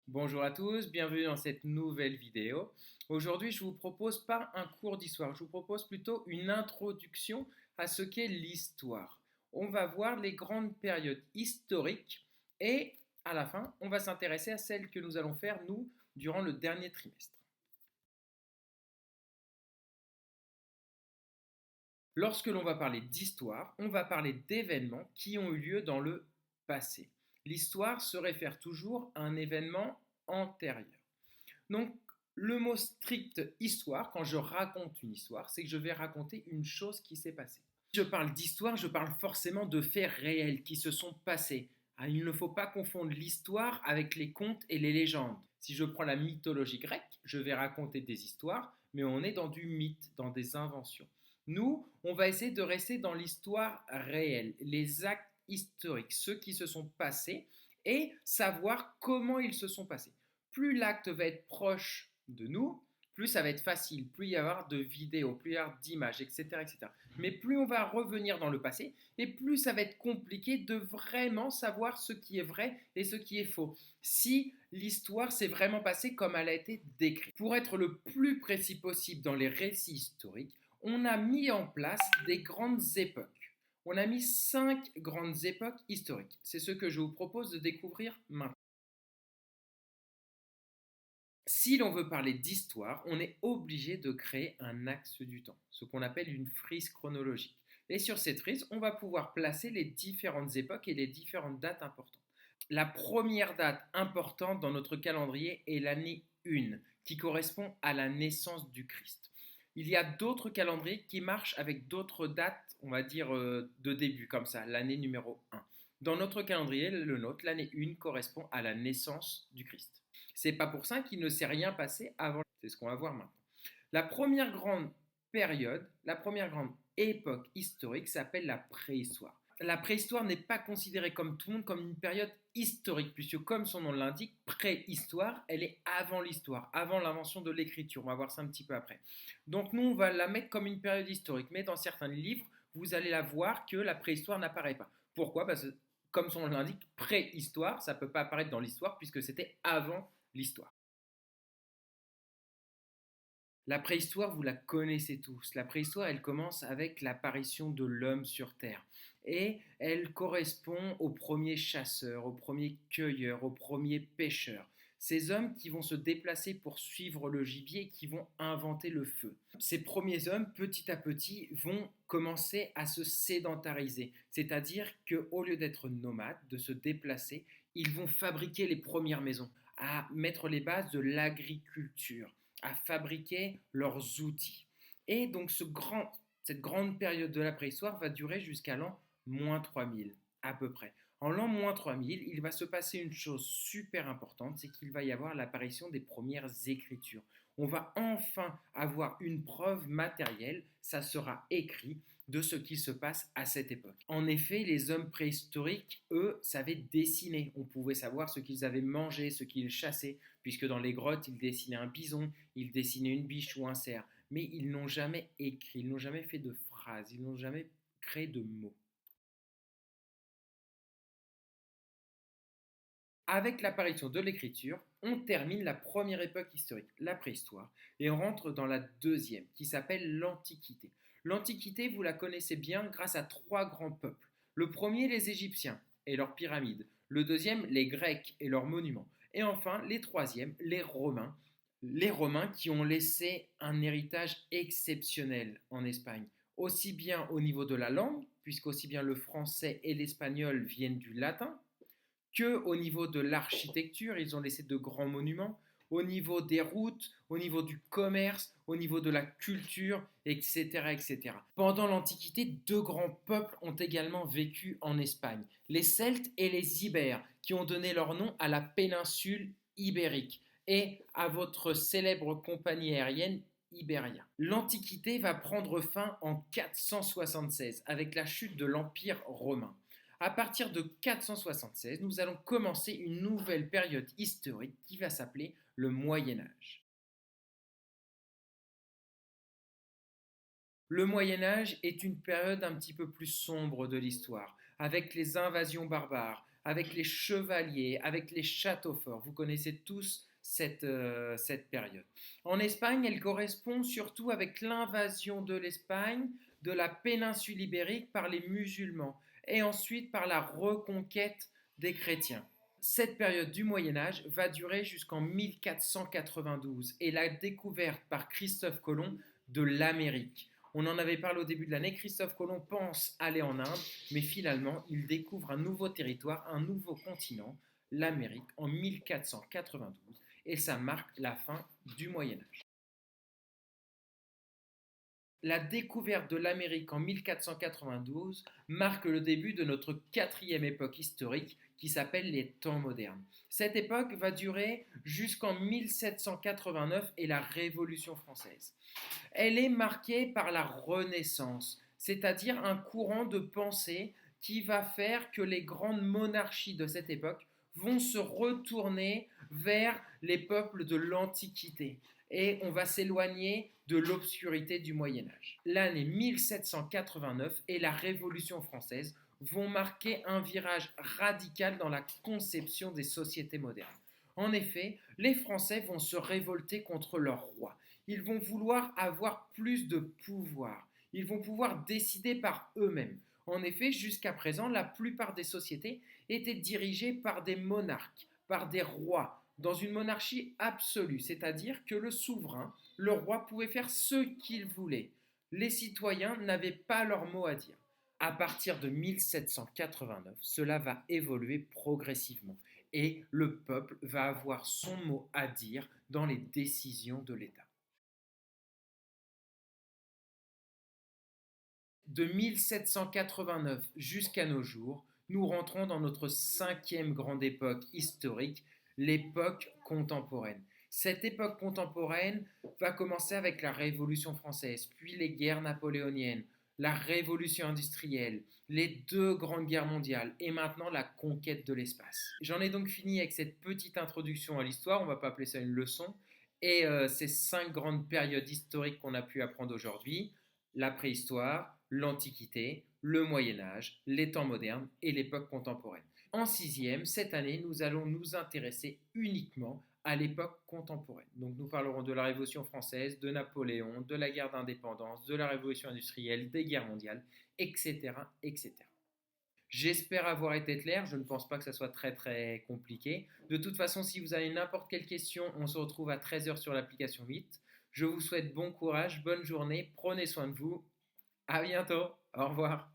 Bonjour à tous, bienvenue dans cette nouvelle vidéo. Aujourd'hui, je vous propose pas un cours d'histoire, je vous propose plutôt une introduction à ce qu'est l'histoire. On va voir les grandes périodes historiques et à la fin, on va s'intéresser à celles que nous allons faire, nous, durant le dernier trimestre. Lorsque l'on va parler d'histoire, on va parler d'événements qui ont eu lieu dans le passé. L'histoire se réfère toujours à un événement antérieur. Donc, le mot strict histoire, quand je raconte une histoire, c'est que je vais raconter une chose qui s'est passée. Si je parle d'histoire, je parle forcément de faits réels qui se sont passés. Ah, il ne faut pas confondre l'histoire avec les contes et les légendes. Si je prends la mythologie grecque, je vais raconter des histoires, mais on est dans du mythe, dans des inventions. Nous, on va essayer de rester dans l'histoire réelle, les actes historiques, ceux qui se sont passés, et savoir comment ils se sont passés. Plus l'acte va être proche de nous, plus ça va être facile, plus il y avoir de vidéos, plus il y avoir d'images, etc., etc. Mais plus on va revenir dans le passé, et plus ça va être compliqué de vraiment savoir ce qui est vrai et ce qui est faux. Si l'histoire s'est vraiment passée comme elle a été décrite. Pour être le plus précis possible dans les récits historiques, on a mis en place des grandes époques. On a mis 5 grandes époques historiques. C'est ce que je vous propose de découvrir maintenant. Si l'on veut parler d'histoire, on est obligé de créer un axe du temps, ce qu'on appelle une frise chronologique. Et sur cette frise, on va pouvoir placer les différentes époques et les différentes dates importantes. La première date importante dans notre calendrier est l'année 1, qui correspond à la naissance du Christ. Il y a d'autres calendriers qui marchent avec d'autres dates, on va dire, de début, comme ça, l'année numéro 1. Dans notre calendrier, le nôtre, l'année 1 correspond à la naissance du Christ. C'est pas pour ça qu'il ne s'est rien passé avant. C'est ce qu'on va voir maintenant. La première grande période, la première grande époque historique s'appelle la préhistoire. La préhistoire n'est pas considérée comme tout le monde comme une période historique, puisque comme son nom l'indique, préhistoire, elle est avant l'histoire, avant l'invention de l'écriture. On va voir ça un petit peu après. Donc nous, on va la mettre comme une période historique, mais dans certains livres, vous allez la voir que la préhistoire n'apparaît pas. Pourquoi? Parce que comme son nom l'indique, préhistoire, ça ne peut pas apparaître dans l'histoire puisque c'était avant l'histoire. La préhistoire, vous la connaissez tous. La préhistoire, elle commence avec l'apparition de l'homme sur Terre. Et elle correspond aux premiers chasseurs, aux premiers cueilleurs, aux premiers pêcheurs. Ces hommes qui vont se déplacer pour suivre le gibier et qui vont inventer le feu. Ces premiers hommes, petit à petit, vont commencer à se sédentariser. C'est-à-dire qu'au lieu d'être nomades, de se déplacer, ils vont fabriquer les premières maisons, à mettre les bases de l'agriculture, à fabriquer leurs outils. Et donc cette grande période de la préhistoire va durer jusqu'à l'an -3000 à peu près. En l'an -3000, il va se passer une chose super importante, c'est qu'il va y avoir l'apparition des premières écritures. On va enfin avoir une preuve matérielle, ça sera écrit, de ce qui se passe à cette époque. En effet, les hommes préhistoriques, eux, savaient dessiner. On pouvait savoir ce qu'ils avaient mangé, ce qu'ils chassaient, puisque dans les grottes, ils dessinaient un bison, ils dessinaient une biche ou un cerf. Mais ils n'ont jamais écrit, ils n'ont jamais fait de phrases, ils n'ont jamais créé de mots. Avec l'apparition de l'écriture, on termine la première époque historique, la préhistoire, et on rentre dans la deuxième, qui s'appelle l'Antiquité. L'Antiquité, vous la connaissez bien grâce à trois grands peuples. Le premier, les Égyptiens et leurs pyramides. Le deuxième, les Grecs et leurs monuments. Et enfin, les troisièmes, les Romains. Les Romains qui ont laissé un héritage exceptionnel en Espagne, aussi bien au niveau de la langue, puisqu'aussi bien le français et l'espagnol viennent du latin, que au niveau de l'architecture, ils ont laissé de grands monuments, au niveau des routes, au niveau du commerce, au niveau de la culture, etc., etc. Pendant l'Antiquité, deux grands peuples ont également vécu en Espagne, les Celtes et les Ibères, qui ont donné leur nom à la péninsule ibérique et à votre célèbre compagnie aérienne Iberia. L'Antiquité va prendre fin en 476 avec la chute de l'Empire romain. À partir de 476, nous allons commencer une nouvelle période historique qui va s'appeler le Moyen Âge. Le Moyen Âge est une période un petit peu plus sombre de l'histoire, avec les invasions barbares, avec les chevaliers, avec les châteaux forts. Vous connaissez tous cette période. En Espagne, elle correspond surtout avec l'invasion de l'Espagne, de la péninsule ibérique par les musulmans et ensuite par la reconquête des chrétiens. Cette période du Moyen Âge va durer jusqu'en 1492 et la découverte par Christophe Colomb de l'Amérique. On en avait parlé au début de l'année, Christophe Colomb pense aller en Inde, mais finalement il découvre un nouveau territoire, un nouveau continent, l'Amérique, en 1492, et ça marque la fin du Moyen Âge. La découverte de l'Amérique en 1492 marque le début de notre quatrième époque historique qui s'appelle les temps modernes. Cette époque va durer jusqu'en 1789 et la Révolution française. Elle est marquée par la Renaissance, c'est-à-dire un courant de pensée qui va faire que les grandes monarchies de cette époque vont se retourner vers les peuples de l'Antiquité et on va s'éloigner de l'obscurité du Moyen Âge. L'année 1789 et la Révolution française vont marquer un virage radical dans la conception des sociétés modernes. En effet, les Français vont se révolter contre leur roi. Ils vont vouloir avoir plus de pouvoir. Ils vont pouvoir décider par eux-mêmes. En effet, jusqu'à présent, la plupart des sociétés étaient dirigées par des monarques, par des rois, dans une monarchie absolue, c'est-à-dire que le souverain, le roi, pouvait faire ce qu'il voulait. Les citoyens n'avaient pas leur mot à dire. À partir de 1789, cela va évoluer progressivement et le peuple va avoir son mot à dire dans les décisions de l'État. De 1789 jusqu'à nos jours, nous rentrons dans notre cinquième grande époque historique, l'époque contemporaine. Cette époque contemporaine va commencer avec la Révolution française, puis les guerres napoléoniennes, la Révolution industrielle, les deux grandes guerres mondiales et maintenant la conquête de l'espace. J'en ai donc fini avec cette petite introduction à l'histoire, on ne va pas appeler ça une leçon, et ces 5 grandes périodes historiques qu'on a pu apprendre aujourd'hui, la préhistoire, l'Antiquité, le Moyen Âge, les temps modernes et l'époque contemporaine. En sixième, cette année, nous allons nous intéresser uniquement à l'époque contemporaine. Donc nous parlerons de la Révolution française, de Napoléon, de la guerre d'indépendance, de la Révolution industrielle, des guerres mondiales, etc. etc. J'espère avoir été clair, je ne pense pas que ça soit très compliqué. De toute façon, si vous avez n'importe quelle question, on se retrouve à 13h sur l'application Meet. Je vous souhaite bon courage, bonne journée, prenez soin de vous. À bientôt, au revoir.